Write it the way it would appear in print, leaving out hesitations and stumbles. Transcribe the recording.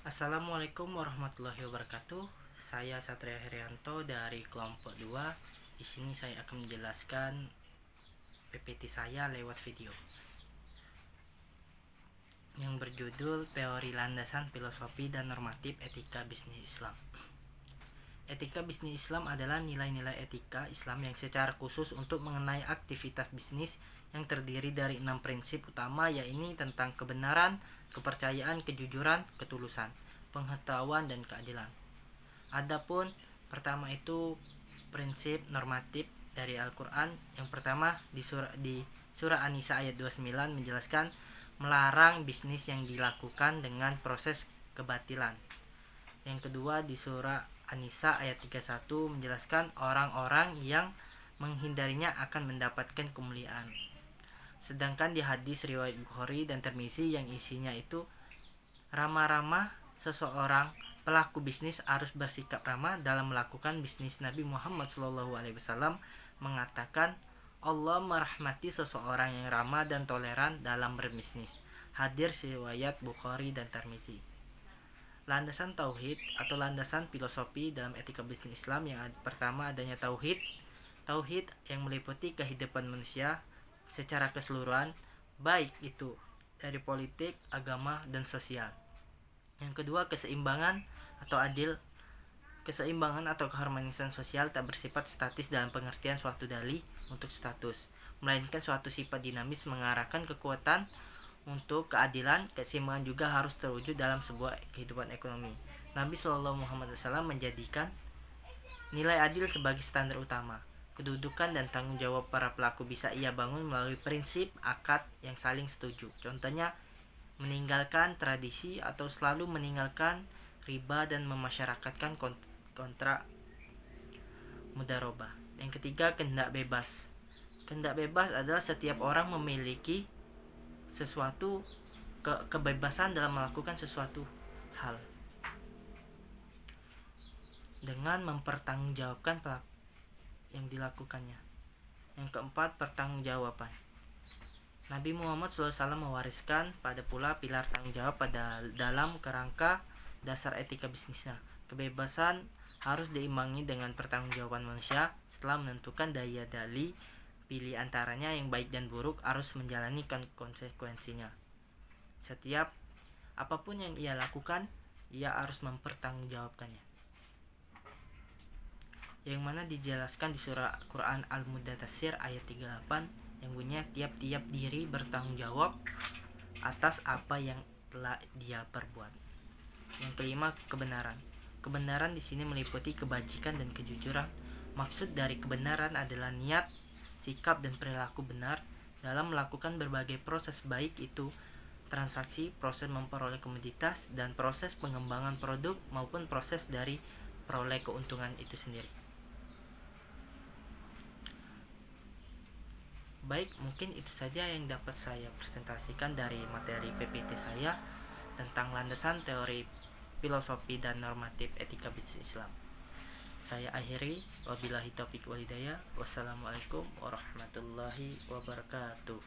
Assalamualaikum warahmatullahi wabarakatuh. Saya Satria Herianto dari kelompok 2. Di sini saya akan menjelaskan PPT saya lewat video yang berjudul Teori Landasan Filosofi dan Normatif Etika Bisnis Islam. Etika bisnis Islam adalah nilai-nilai etika Islam yang secara khusus untuk mengenai aktivitas bisnis yang terdiri dari 6 prinsip utama, yaitu tentang kebenaran, kepercayaan, kejujuran, ketulusan, pengetahuan, dan keadilan. Adapun pertama itu prinsip normatif dari Al-Quran. Yang pertama di surah An-Nisa ayat 29 menjelaskan melarang bisnis yang dilakukan dengan proses kebatilan. Yang kedua di surah An-Nisa ayat 31 menjelaskan orang-orang yang menghindarinya akan mendapatkan kemuliaan. Sedangkan di hadis riwayat Bukhari dan Tirmizi yang isinya itu ramah-ramah, seseorang pelaku bisnis harus bersikap ramah dalam melakukan bisnis. Nabi Muhammad SAW mengatakan Allah merahmati seseorang yang ramah dan toleran dalam berbisnis. Hadis riwayat Bukhari dan Tirmizi. Landasan tauhid atau landasan filosofi dalam etika bisnis Islam. Yang pertama adanya tauhid. Tauhid yang meliputi kehidupan manusia secara keseluruhan, baik itu dari politik, agama, dan sosial. Yang kedua keseimbangan atau adil. Keseimbangan atau keharmonisan sosial tak bersifat statis dalam pengertian suatu dalih untuk status, melainkan suatu sifat dinamis mengarahkan kekuatan untuk keadilan. Keseimbangan juga harus terwujud dalam sebuah kehidupan ekonomi. Nabi SAW menjadikan nilai adil sebagai standar utama. Kedudukan dan tanggung jawab para pelaku bisa ia bangun melalui prinsip akad yang saling setuju. Contohnya meninggalkan tradisi atau selalu meninggalkan riba dan memasyarakatkan kontrak mudharabah. Yang ketiga kehendak bebas. Kehendak bebas adalah setiap orang memiliki sesuatu kebebasan dalam melakukan sesuatu hal dengan mempertanggungjawabkan pelaku yang dilakukannya. Yang keempat pertanggungjawaban. Nabi Muhammad SAW mewariskan pada pula pilar tanggung jawab pada dalam kerangka dasar etika bisnisnya. Kebebasan harus diimbangi dengan pertanggungjawaban manusia. Setelah menentukan daya dalih pilih antaranya yang baik dan buruk, harus menjalani konsekuensinya. Setiap apapun yang ia lakukan, ia harus mempertanggungjawabkannya. Yang mana dijelaskan di surah Quran Al-Mudaththir ayat 38 yang bunyinya tiap-tiap diri bertanggung jawab atas apa yang telah dia perbuat. Yang kelima kebenaran. Kebenaran di sini meliputi kebajikan dan kejujuran. Maksud dari kebenaran adalah niat, sikap, dan perilaku benar dalam melakukan berbagai proses, baik itu transaksi, proses memperoleh komoditas, dan proses pengembangan produk maupun proses dari peroleh keuntungan itu sendiri. Baik, mungkin itu saja yang dapat saya presentasikan dari materi PPT saya tentang landasan teori filosofi dan normatif etika bisnis Islam. Saya akhiri, wabillahi taufiq wal hidayah. Wassalamualaikum warahmatullahi wabarakatuh.